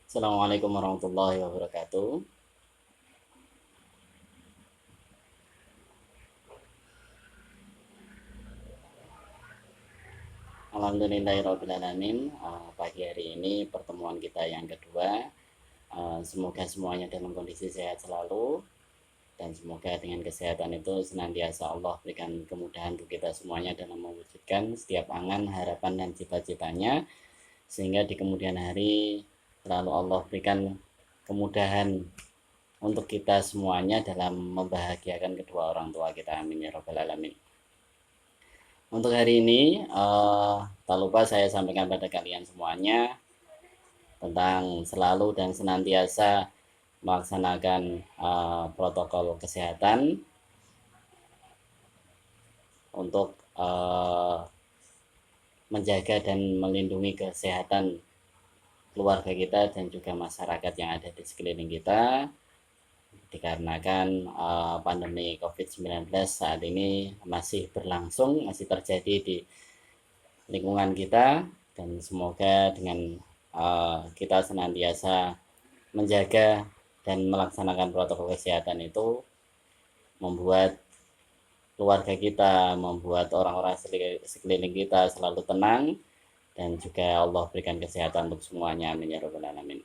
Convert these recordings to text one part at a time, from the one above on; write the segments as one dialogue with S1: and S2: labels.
S1: Assalamualaikum warahmatullahi wabarakatuh. Alhamdulillahirrahmanirrahim. Pagi hari ini pertemuan kita yang kedua. Semoga semuanya dalam kondisi sehat selalu, dan semoga dengan kesehatan itu senantiasa Allah berikan kemudahan untuk kita semuanya dalam mewujudkan setiap angan, harapan, dan cita-citanya, sehingga di kemudian hari selalu Allah berikan kemudahan untuk kita semuanya dalam membahagiakan kedua orang tua kita. Amin ya rabbal alamin. Untuk hari ini, tak lupa saya sampaikan pada kalian semuanya tentang selalu dan senantiasa melaksanakan protokol kesehatan untuk menjaga dan melindungi kesehatan keluarga kita dan juga masyarakat yang ada di sekeliling kita, dikarenakan pandemi COVID-19 saat ini masih berlangsung, masih terjadi di lingkungan kita, dan semoga dengan kita senantiasa menjaga dan melaksanakan protokol kesehatan itu membuat keluarga kita, membuat orang-orang sekeliling kita selalu tenang, dan juga Allah berikan kesehatan untuk semuanya. Amin ya rabbal alamin.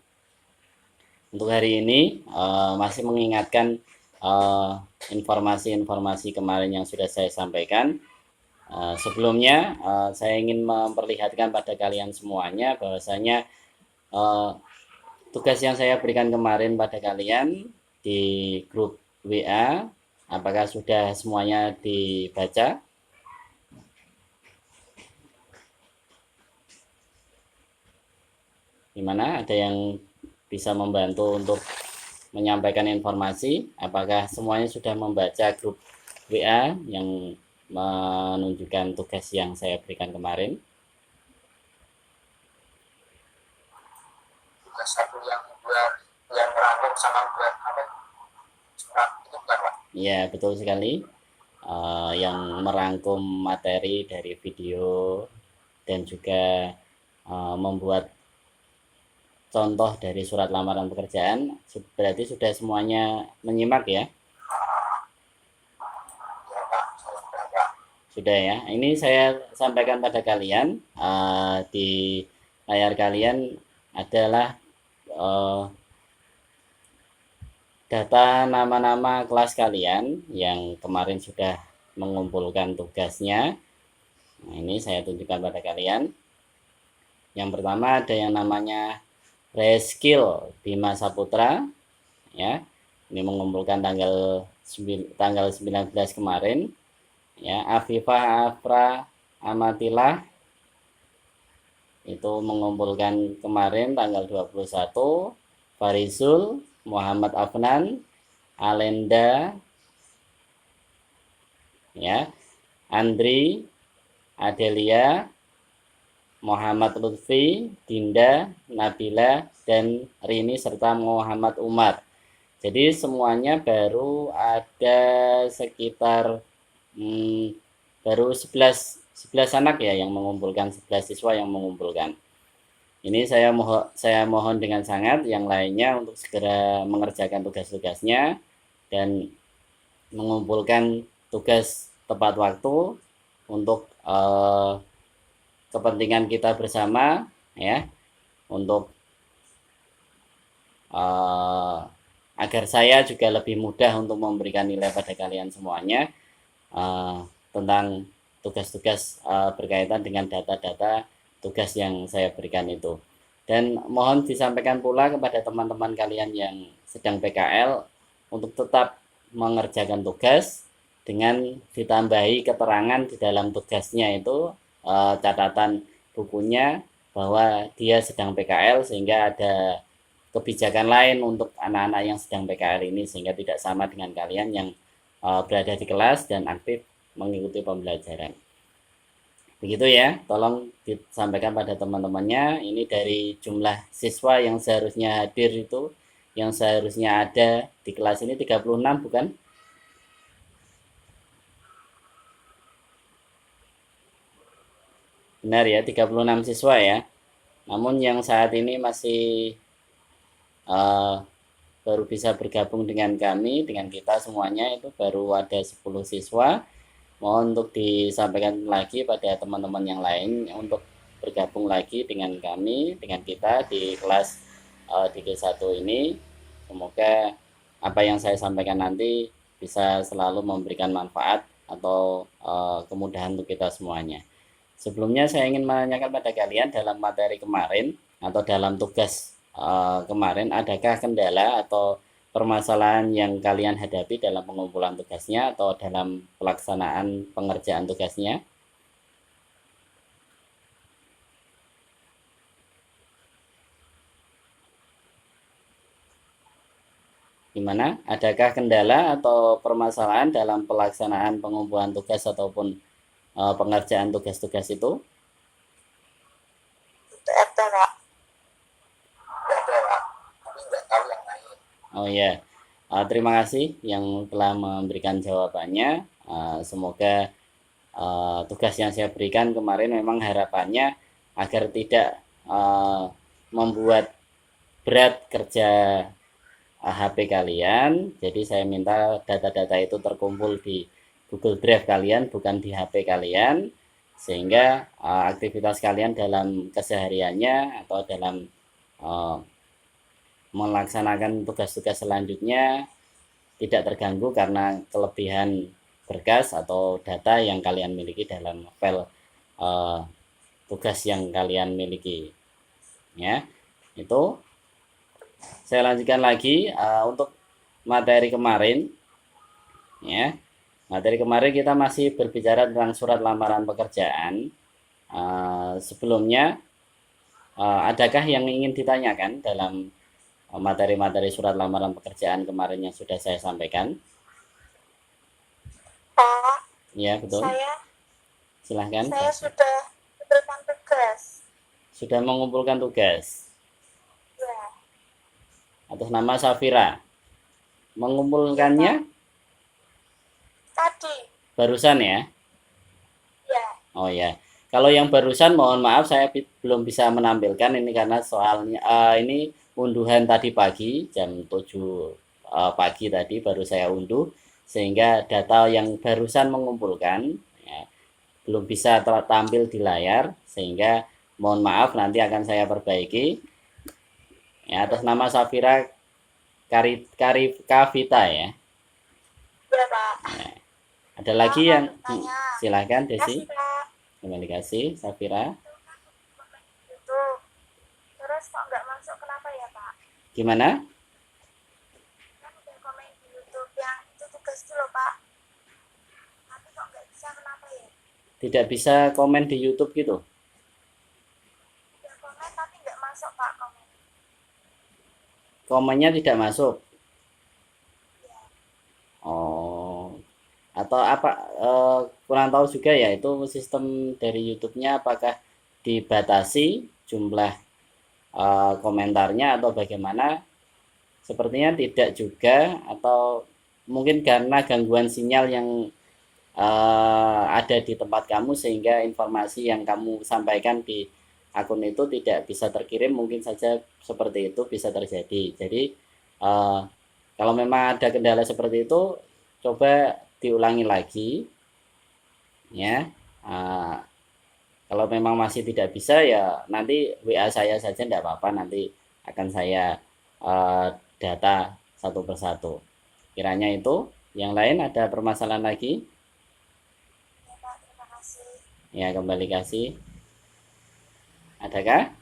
S1: Untuk hari ini masih mengingatkan informasi-informasi kemarin yang sudah saya sampaikan. Sebelumnya saya ingin memperlihatkan pada kalian semuanya bahwasanya tugas yang saya berikan kemarin pada kalian di grup WA, apakah sudah semuanya dibaca? Gimana? Ada yang bisa membantu untuk menyampaikan informasi? Apakah semuanya sudah membaca grup WA yang menunjukkan tugas yang saya berikan kemarin?
S2: Tugas satu yang buat yang merangkum sama buat apa surat itu bukan Pak?
S1: Ya, betul sekali. Yang merangkum materi dari video dan juga membuat contoh dari surat lamaran pekerjaan, berarti sudah semuanya menyimak ya?
S2: Ya Pak, saya sudah Pak.
S1: Sudah ya. Ini saya sampaikan pada kalian di layar kalian adalah data nama-nama kelas kalian yang kemarin sudah mengumpulkan tugasnya. Nah, ini saya tunjukkan pada kalian. Yang pertama ada yang namanya Reskill Bima Saputra, ya. Ini mengumpulkan tanggal 19 kemarin, ya. Afifah Afra Amatilah itu mengumpulkan kemarin tanggal 21. Farizul Muhammad Afnan, Alenda, ya. Andri, Adelia, Muhammad Lutfi, Dinda, Nabila, dan Rini, serta Muhammad Umar. Jadi semuanya baru ada sekitar baru 11 anak ya yang mengumpulkan, 11 siswa yang mengumpulkan. Ini saya mohon dengan sangat yang lainnya untuk segera mengerjakan tugas-tugasnya dan mengumpulkan tugas tepat waktu untuk kepentingan kita bersama, ya, untuk agar saya juga lebih mudah untuk memberikan nilai pada kalian semuanya tentang tugas-tugas berkaitan dengan data-data tugas yang saya berikan itu. Dan mohon disampaikan pula kepada teman-teman kalian yang sedang PKL untuk tetap mengerjakan tugas dengan ditambahi keterangan di dalam tugasnya itu, catatan bukunya bahwa dia sedang PKL, sehingga ada kebijakan lain untuk anak-anak yang sedang PKL ini, sehingga tidak sama dengan kalian yang berada di kelas dan aktif mengikuti pembelajaran. Begitu ya, tolong disampaikan pada teman-temannya. Ini dari jumlah siswa yang seharusnya hadir itu, yang seharusnya ada di kelas ini 36, bukan? Benar ya, 36 siswa ya. Namun yang saat ini masih uh, baru bisa bergabung dengan kami, dengan kita semuanya itu baru ada 10 siswa. Mohon untuk disampaikan lagi pada teman-teman yang lain untuk bergabung lagi dengan kami, dengan kita di kelas DG1 ini. Semoga apa yang saya sampaikan nanti bisa selalu memberikan manfaat atau kemudahan untuk kita semuanya. Sebelumnya saya ingin menanyakan pada kalian dalam materi kemarin atau dalam tugas kemarin, adakah kendala atau permasalahan yang kalian hadapi dalam pengumpulan tugasnya atau dalam pelaksanaan pengerjaan tugasnya? Gimana? Adakah kendala atau permasalahan dalam pelaksanaan pengumpulan tugas ataupun pengerjaan tugas-tugas itu?
S2: TFT Pak. Ada Pak, tapi nggak tahu yang lain.
S1: Oh ya, terima kasih yang telah memberikan jawabannya. Semoga tugas yang saya berikan kemarin memang harapannya agar tidak membuat berat kerja HP kalian. Jadi saya minta data-data itu terkumpul di Google Drive kalian, bukan di HP kalian, sehingga aktivitas kalian dalam kesehariannya atau dalam melaksanakan tugas-tugas selanjutnya tidak terganggu karena kelebihan berkas atau data yang kalian miliki dalam file tugas yang kalian miliki. Ya, itu saya lanjutkan lagi untuk materi kemarin. Ya, materi kemarin kita masih berbicara tentang surat lamaran pekerjaan. Sebelumnya, adakah yang ingin ditanyakan dalam materi-materi surat lamaran pekerjaan kemarin yang sudah saya sampaikan?
S3: Pak,
S1: Ya, betul. Silahkan.
S3: Saya sudah mengumpulkan tugas.
S1: Sudah mengumpulkan tugas.
S3: Ya.
S1: Atas nama Safira. Mengumpulkannya?
S3: Tadi.
S1: Barusan ya?
S3: Ya.
S1: Oh ya. Kalau yang barusan mohon maaf saya belum bisa menampilkan ini karena soalnya ini unduhan tadi pagi jam 7 pagi tadi baru saya unduh sehingga data yang barusan mengumpulkan ya, belum bisa tampil di layar sehingga mohon maaf nanti akan saya perbaiki ya atas nama Safira Kavita ya.
S3: Ya Pak.
S1: Ya. Ada lagi yang silakan Desi. Terima kasih Safira.
S3: Itu terus kok nggak masuk kenapa ya Pak?
S1: Gimana?
S3: Kan udah komen di YouTube yang itu tugas itu loh Pak. Tapi kok nggak bisa kenapa ya?
S1: Tidak bisa komen di YouTube gitu?
S3: Ya komen tapi nggak masuk Pak komen.
S1: Komennya tidak masuk. Oh, atau apa? Kurang tahu juga ya itu sistem dari YouTube-nya apakah dibatasi jumlah komentarnya atau bagaimana? Sepertinya tidak juga atau mungkin karena gangguan sinyal yang ada di tempat kamu sehingga informasi yang kamu sampaikan di akun itu tidak bisa terkirim, mungkin saja seperti itu bisa terjadi. Jadi kalau memang ada kendala seperti itu coba diulangi lagi ya. Kalau memang masih tidak bisa ya nanti WA saya saja tidak apa-apa, nanti akan saya data satu persatu. Kiranya itu. Yang lain ada permasalahan lagi?
S3: Ya Pak, terima kasih.
S1: Ya, kembali kasih. Adakah?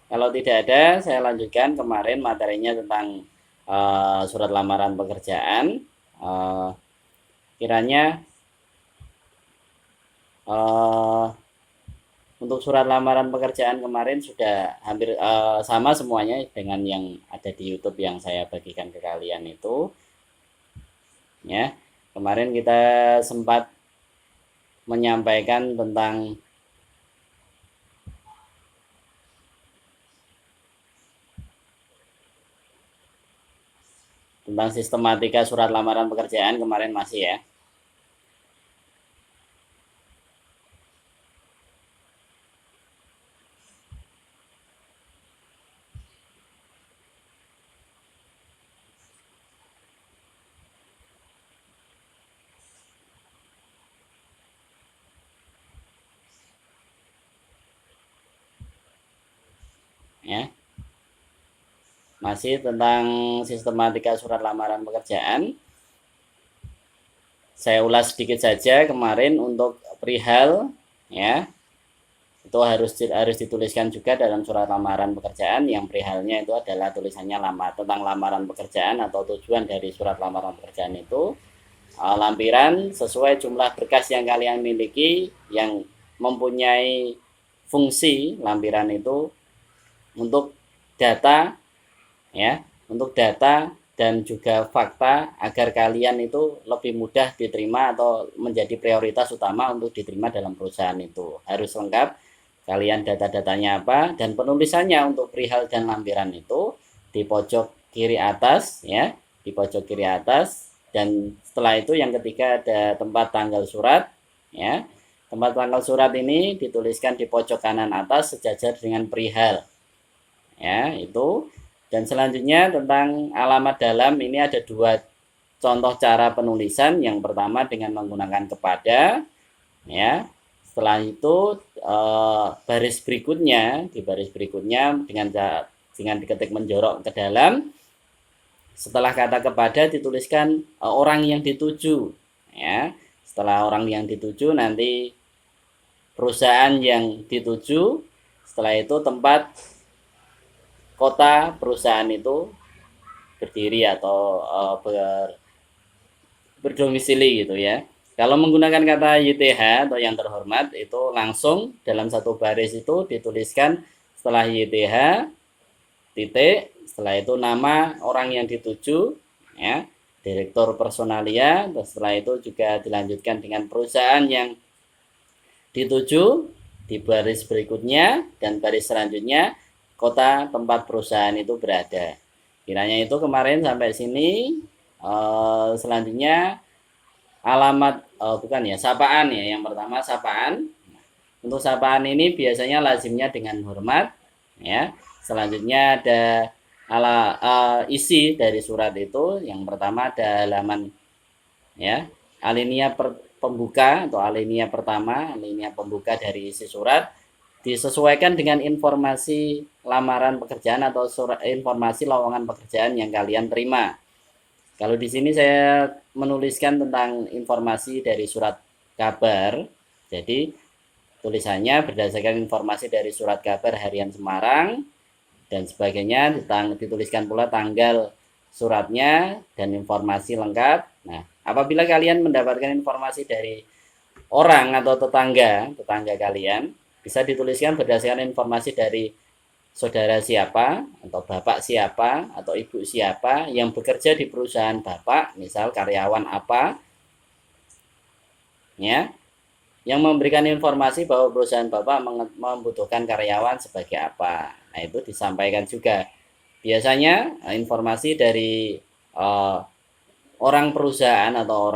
S1: Kalau tidak ada, saya lanjutkan kemarin materinya tentang surat lamaran pekerjaan. Kiranya untuk surat lamaran pekerjaan kemarin sudah hampir sama semuanya dengan yang ada di YouTube yang saya bagikan ke kalian itu. Ya, kemarin kita sempat menyampaikan tentang sistematika surat lamaran pekerjaan kemarin masih ya. masih tentang sistematika surat lamaran pekerjaan. Saya ulas sedikit saja kemarin untuk perihal ya. Itu harus dituliskan juga dalam surat lamaran pekerjaan, yang perihalnya itu adalah tulisannya tentang lamaran pekerjaan atau tujuan dari surat lamaran pekerjaan itu. Lampiran sesuai jumlah berkas yang kalian miliki yang mempunyai fungsi lampiran itu untuk data ya, untuk data dan juga fakta agar kalian itu lebih mudah diterima atau menjadi prioritas utama untuk diterima dalam perusahaan itu. Harus lengkap kalian data-datanya apa, dan penulisannya untuk perihal dan lampiran itu di pojok kiri atas ya, di pojok kiri atas. Dan setelah itu yang ketiga ada tempat tanggal surat ya. Tempat tanggal surat ini dituliskan di pojok kanan atas sejajar dengan perihal ya, itu. Dan selanjutnya tentang alamat dalam, ini ada dua contoh cara penulisan. Yang pertama dengan menggunakan kepada ya. Setelah itu baris berikutnya, di baris berikutnya dengan diketik menjorok ke dalam. Setelah kata kepada dituliskan orang yang dituju ya. Setelah orang yang dituju nanti perusahaan yang dituju, setelah itu tempat kota perusahaan itu berdiri atau berdomisili gitu ya. Kalau menggunakan kata YTH atau yang terhormat, itu langsung dalam satu baris itu dituliskan setelah YTH titik, setelah itu nama orang yang dituju ya, direktur personalia. Dan setelah itu juga dilanjutkan dengan perusahaan yang dituju di baris berikutnya, dan baris selanjutnya kota tempat perusahaan itu berada. Kiranya itu kemarin sampai sini. Selanjutnya alamat bukan ya, sapaan ya. Yang pertama sapaan. Untuk sapaan ini biasanya lazimnya dengan hormat ya. Selanjutnya ada isi dari surat itu. Yang pertama ada halaman ya, alinea pembuka atau alinea pertama, alinea pembuka dari isi surat disesuaikan dengan informasi lamaran pekerjaan atau informasi lowongan pekerjaan yang kalian terima. Kalau di sini saya menuliskan tentang informasi dari surat kabar, jadi tulisannya berdasarkan informasi dari surat kabar harian Semarang dan sebagainya, dituliskan pula tanggal suratnya dan informasi lengkap. Nah, apabila kalian mendapatkan informasi dari orang atau tetangga kalian, bisa dituliskan berdasarkan informasi dari saudara siapa atau bapak siapa atau ibu siapa yang bekerja di perusahaan bapak, misal karyawan apa ya, yang memberikan informasi bahwa perusahaan bapak membutuhkan karyawan sebagai apa. Nah, itu disampaikan juga. Biasanya informasi dari orang perusahaan atau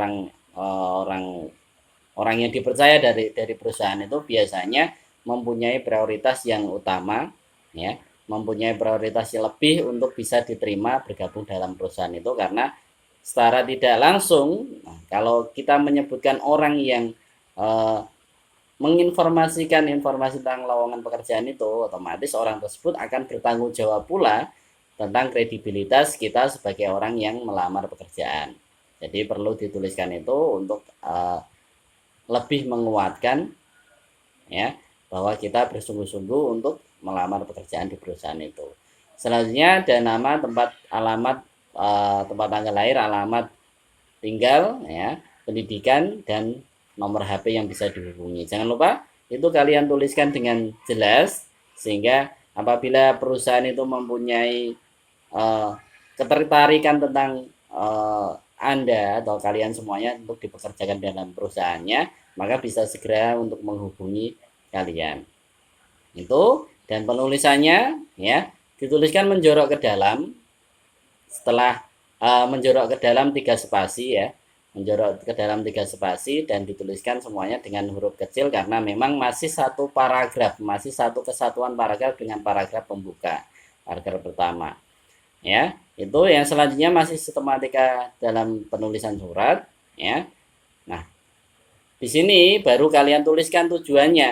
S1: orang yang dipercaya dari perusahaan itu biasanya mempunyai prioritas yang utama ya, mempunyai prioritas yang lebih untuk bisa diterima bergabung dalam perusahaan itu, karena secara tidak langsung kalau kita menyebutkan orang yang menginformasikan informasi tentang lowongan pekerjaan itu, otomatis orang tersebut akan bertanggung jawab pula tentang kredibilitas kita sebagai orang yang melamar pekerjaan. Jadi perlu dituliskan itu untuk lebih menguatkan ya, bahwa kita bersungguh-sungguh untuk melamar pekerjaan di perusahaan itu. Selanjutnya ada nama, tempat, alamat, tempat tanggal lahir, alamat tinggal ya, pendidikan, dan nomor HP yang bisa dihubungi. Jangan lupa itu kalian tuliskan dengan jelas, sehingga apabila perusahaan itu mempunyai ketertarikan tentang Anda atau kalian semuanya untuk dipekerjakan dalam perusahaannya, maka bisa segera untuk menghubungi kalian. Itu, dan penulisannya ya dituliskan menjorok ke dalam. Setelah menjorok ke dalam 3 spasi ya, menjorok ke dalam 3 spasi dan dituliskan semuanya dengan huruf kecil, karena memang masih satu paragraf, masih satu kesatuan paragraf dengan paragraf pembuka, paragraf pertama ya. Itu yang selanjutnya masih sistematika dalam penulisan surat ya. Nah, di sini baru kalian tuliskan tujuannya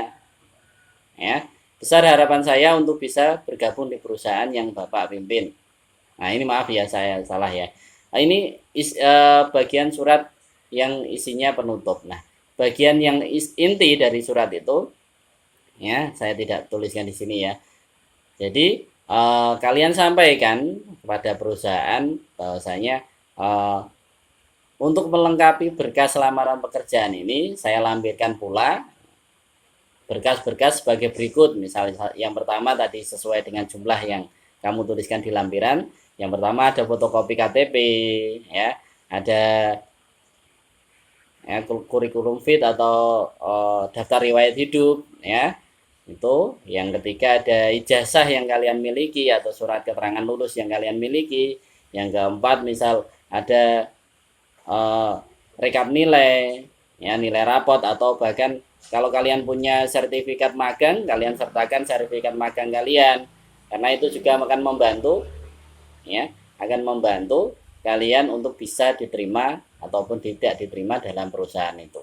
S1: ya. Besar harapan saya untuk bisa bergabung di perusahaan yang Bapak pimpin Nah, ini maaf ya, saya salah ya. Nah, ini bagian surat yang isinya penutup. Nah, bagian yang inti dari surat itu, ya, saya tidak tuliskan di sini ya. Jadi, kalian sampaikan kepada perusahaan bahwasanya untuk melengkapi berkas lamaran pekerjaan ini, saya lampirkan pula berkas-berkas sebagai berikut. Misalnya yang pertama tadi sesuai dengan jumlah yang kamu tuliskan di lampiran. Yang pertama ada fotokopi KTP, ya, ada ya, kurikulum fit atau daftar riwayat hidup, ya. Itu yang ketiga ada ijazah yang kalian miliki atau surat keterangan lulus yang kalian miliki. Yang keempat misal ada rekap nilai, ya, nilai rapot, atau bahkan kalau kalian punya sertifikat magang, kalian sertakan sertifikat magang kalian, karena itu juga akan membantu, ya, akan membantu kalian untuk bisa diterima ataupun tidak diterima dalam perusahaan itu.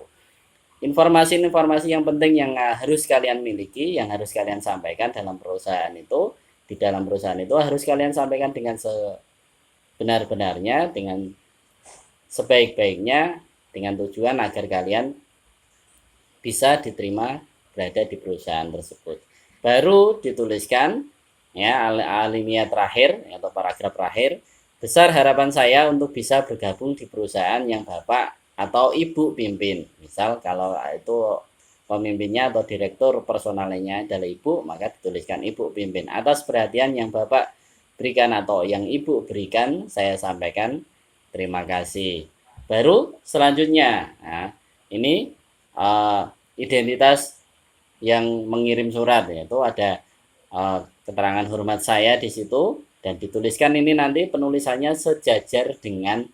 S1: Informasi-informasi yang penting yang harus kalian miliki, yang harus kalian sampaikan dalam perusahaan itu, di dalam perusahaan itu harus kalian sampaikan dengan sebenar-benarnya, dengan sebaik-baiknya, dengan tujuan agar kalian bisa diterima berada di perusahaan tersebut. Baru dituliskan, ya, alinea terakhir atau paragraf terakhir, besar harapan saya untuk bisa bergabung di perusahaan yang Bapak atau Ibu pimpin. Misal kalau itu pemimpinnya atau direktur personalnya adalah Ibu, maka dituliskan Ibu pimpin. Atas perhatian yang Bapak berikan atau yang Ibu berikan, saya sampaikan terima kasih. Baru selanjutnya, nah, ini identitas yang mengirim surat, yaitu ada keterangan hormat saya di situ, dan dituliskan ini nanti penulisannya sejajar dengan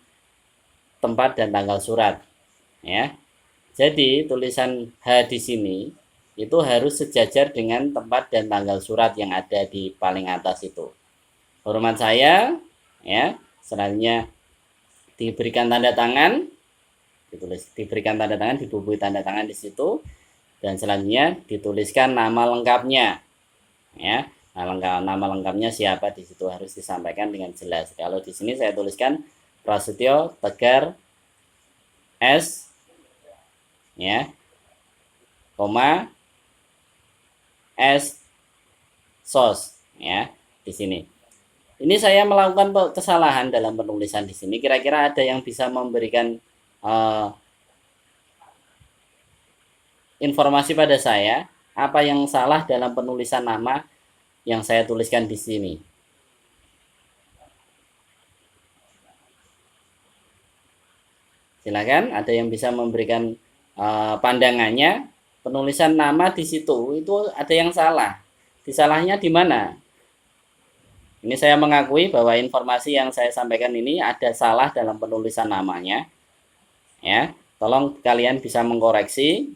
S1: tempat dan tanggal surat, ya. Jadi tulisan H di sini itu harus sejajar dengan tempat dan tanggal surat yang ada di paling atas itu. Hormat saya, ya. Selanjutnya diberikan tanda tangan, diberikan tanda tangan, dibubui tanda tangan di situ, dan selanjutnya dituliskan nama lengkapnya, ya. Nama lengkapnya siapa di situ harus disampaikan dengan jelas. Kalau di sini saya tuliskan Prasetyo Tegar S, ya, koma S sos, ya, di sini. Ini saya melakukan kesalahan dalam penulisan di sini. Kira-kira ada yang bisa memberikan informasi pada saya apa yang salah dalam penulisan nama yang saya tuliskan di sini? Silakan, ada yang bisa memberikan pandangannya. Penulisan nama di situ itu ada yang salah. Disalahnya di mana? Ini saya mengakui bahwa informasi yang saya sampaikan ini ada salah dalam penulisan namanya. Ya, tolong kalian bisa mengkoreksi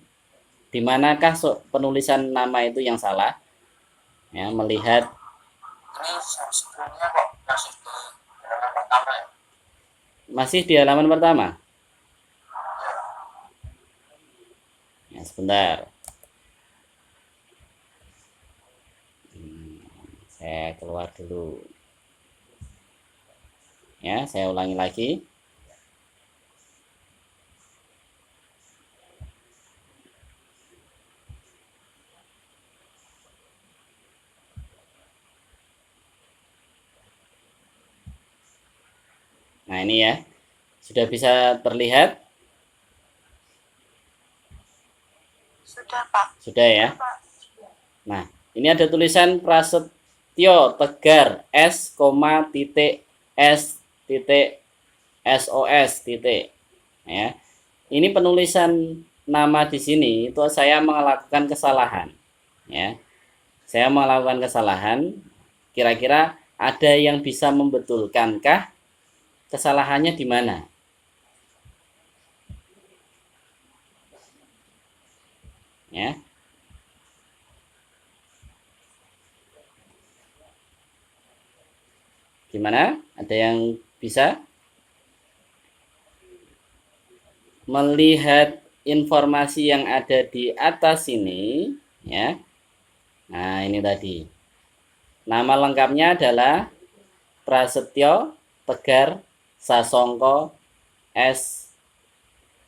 S1: di manakah penulisan nama itu yang salah. Ya, melihat
S2: Ini sebelumnya kok masih di halaman pertama ya?
S1: masih di halaman pertama. Ya, sebentar. Saya keluar dulu. Ya, saya ulangi lagi. Nah, ini ya. Sudah bisa terlihat?
S3: Sudah, Pak.
S1: Sudah ya. Nah, ini ada tulisan Prasetyo Tegar S, titik S titik SOS titik, ya. Ini penulisan nama di sini itu saya melakukan kesalahan, ya. Saya melakukan kesalahan. Kira-kira ada yang bisa membetulkankah kesalahannya di mana? Ya. Gimana? Ada yang bisa melihat informasi yang ada di atas ini, ya? Nah, ini tadi. Nama lengkapnya adalah Prasetyo Tegar Sasongko S,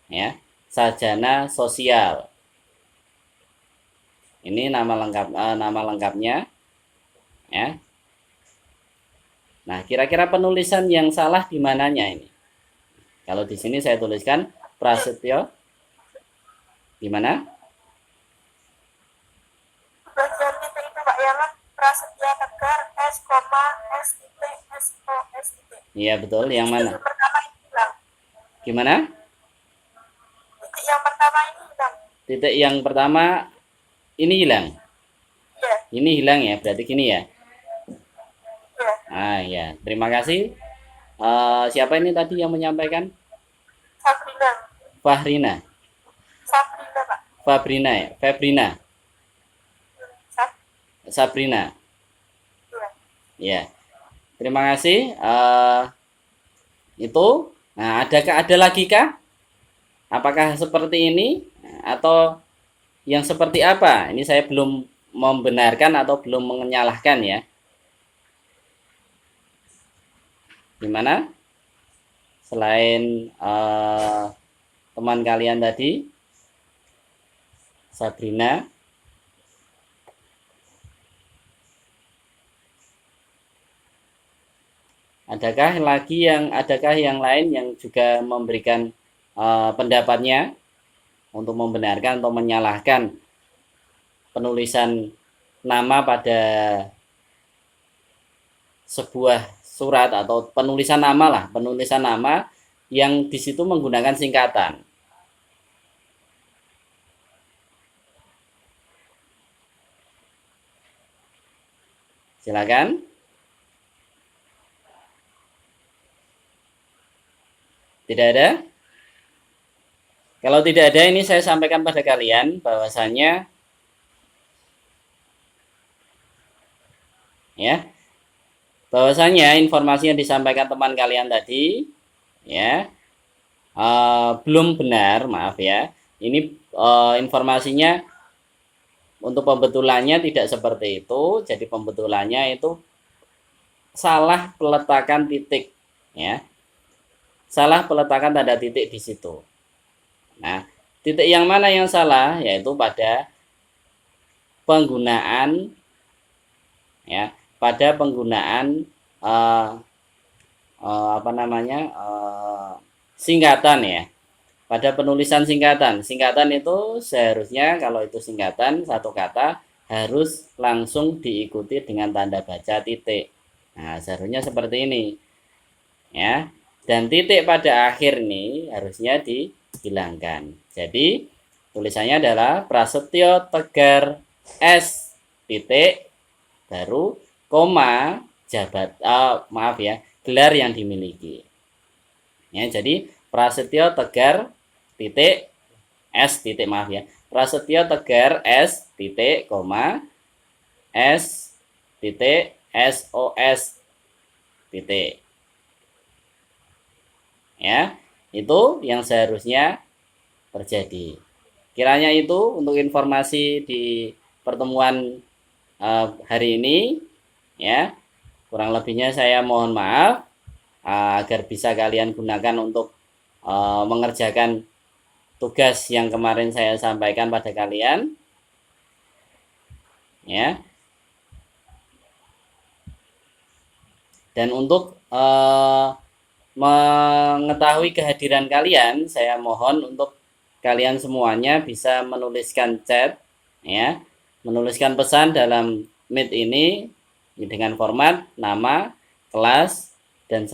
S1: ya, sarjana sosial. Ini nama lengkapnya, ya. Nah, kira-kira penulisan yang salah di mananya ini? Kalau di sini saya tuliskan Prasetyo, di mana?
S3: Bagian titik itu Pak yang Prasetya Tegar S, S titik S O S titik.
S1: Iya betul, yang mana?
S3: Titik pertama ini hilang.
S1: Gimana?
S3: Titik yang pertama ini hilang.
S1: Titik yang pertama ini hilang.
S3: Iya.
S1: Ini hilang ya, berarti gini ya.
S3: Iya.
S1: Ah ya, terima kasih. Siapa ini tadi yang menyampaikan?
S3: Sabrina.
S1: Fahrina.
S3: Sabrina Pak.
S1: Fabrina ya, Febrina.
S3: Sab-
S1: Sabrina.
S3: Iya.
S1: Ya, terima kasih. Itu. Nah, ada lagi kah? Apakah seperti ini atau yang seperti apa? Ini saya belum membenarkan atau belum menyalahkan ya. Gimana? Selain teman kalian tadi, Sabrina. Adakah yang lain yang juga memberikan pendapatnya untuk membenarkan atau menyalahkan penulisan nama pada sebuah surat atau penulisan nama yang di situ menggunakan singkatan? Silakan. Tidak ada? Kalau tidak ada, ini saya sampaikan pada kalian bahwasanya ya, bahwasanya informasi yang disampaikan teman kalian tadi ya belum benar, maaf ya. Ini informasinya untuk pembetulannya tidak seperti itu. Jadi pembetulannya itu salah peletakan titik ya. Salah peletakan tanda titik di situ. Nah, titik yang mana yang salah? Yaitu pada penggunaan ya, pada penggunaan singkatan ya. Pada penulisan singkatan. Singkatan itu seharusnya kalau itu singkatan satu kata harus langsung diikuti dengan tanda baca titik. Nah, seharusnya seperti ini. Ya. Dan titik pada akhir ini harusnya dihilangkan. Jadi tulisannya adalah Prasetyo Tegar S titik baru koma gelar yang dimiliki. Ya, jadi Prasetyo Tegar titik S titik Prasetyo Tegar S titik koma S titik SOS titik. Ya, itu yang seharusnya terjadi. Kiranya itu untuk informasi di pertemuan hari ini ya. Kurang lebihnya saya mohon maaf agar bisa kalian gunakan untuk mengerjakan tugas yang kemarin saya sampaikan pada kalian ya. Dan untuk mengetahui kehadiran kalian, saya mohon untuk kalian semuanya bisa menuliskan chat ya, menuliskan pesan dalam Meet ini dengan format nama, kelas dan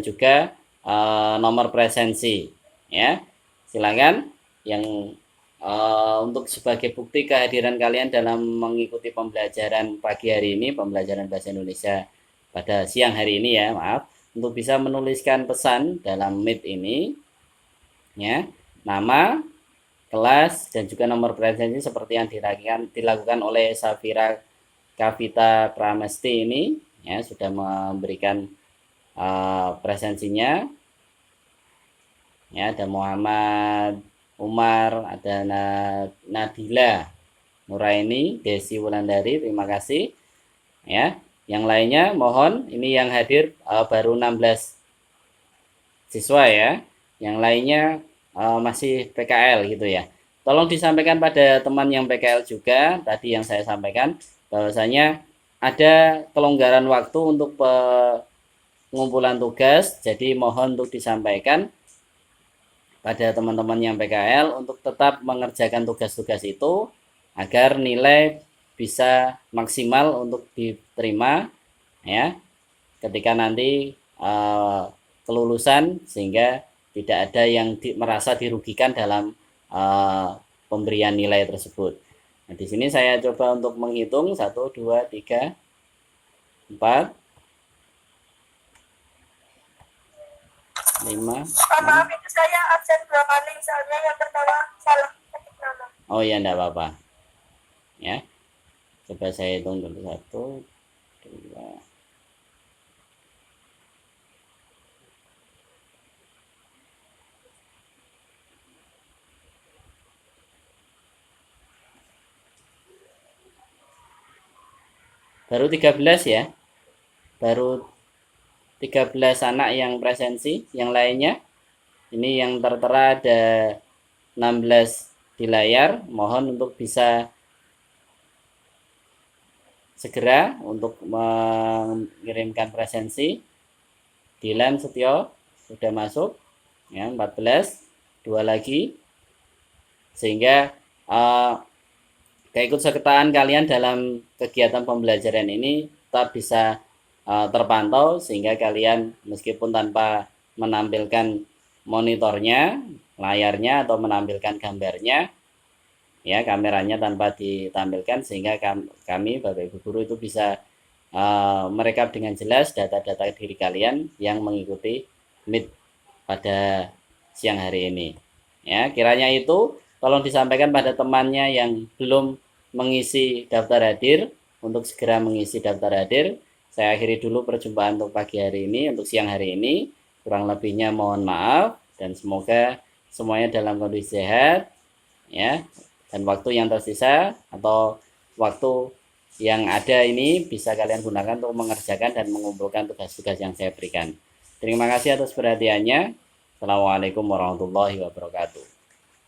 S1: juga nomor presensi ya. Silakan yang untuk sebagai bukti kehadiran kalian dalam mengikuti pembelajaran pagi hari ini, pembelajaran bahasa Indonesia pada siang hari ini ya, maaf. Untuk bisa menuliskan pesan dalam Meet ini ya, nama, kelas dan juga nomor presensi seperti yang dilakukan oleh Safira Kavita Pramesti ini ya, sudah memberikan presensinya ya. Ada Muhammad Umar, ada Nadila Nuraini, Desi Wulandari, terima kasih ya. Yang lainnya mohon, ini yang hadir baru 16 siswa ya. Yang lainnya masih PKL gitu ya. Tolong disampaikan pada teman yang PKL juga tadi yang saya sampaikan bahwasanya ada kelonggaran waktu untuk pengumpulan tugas. Jadi mohon untuk disampaikan pada teman-teman yang PKL untuk tetap mengerjakan tugas-tugas itu agar nilai bisa maksimal untuk diterima ya ketika nanti kelulusan, sehingga tidak ada yang merasa dirugikan dalam pemberian nilai tersebut. Nah, di sini saya coba untuk menghitung 1 2 3 4 5.
S3: Maaf itu saya absen 2 kali soalnya yang pertama salah ketik nama.
S1: Oh ya, enggak apa-apa. Ya. Coba saya hitung dulu 1 2. Baru 13 ya. Baru 13 anak yang presensi, yang lainnya ini yang tertera ada 16 di layar. Mohon untuk bisa segera untuk mengirimkan presensi. Dilan Setio sudah masuk ya, 14, 2 lagi, sehingga keikutsertaan kalian dalam kegiatan pembelajaran ini tetap bisa terpantau, sehingga kalian meskipun tanpa menampilkan monitornya, layarnya atau menampilkan gambarnya ya, kameranya tanpa ditampilkan, sehingga kami Bapak Ibu guru itu bisa merekap dengan jelas data-data diri kalian yang mengikuti Meet pada siang hari ini ya. Kiranya itu tolong disampaikan pada temannya yang belum mengisi daftar hadir untuk segera mengisi daftar hadir. Saya akhiri dulu perjumpaan untuk pagi hari ini, untuk siang hari ini. Kurang lebihnya mohon maaf, dan semoga semuanya dalam kondisi sehat ya, dan waktu yang tersisa atau waktu yang ada ini bisa kalian gunakan untuk mengerjakan dan mengumpulkan tugas-tugas yang saya berikan. Terima kasih atas perhatiannya. Assalamualaikum warahmatullahi wabarakatuh.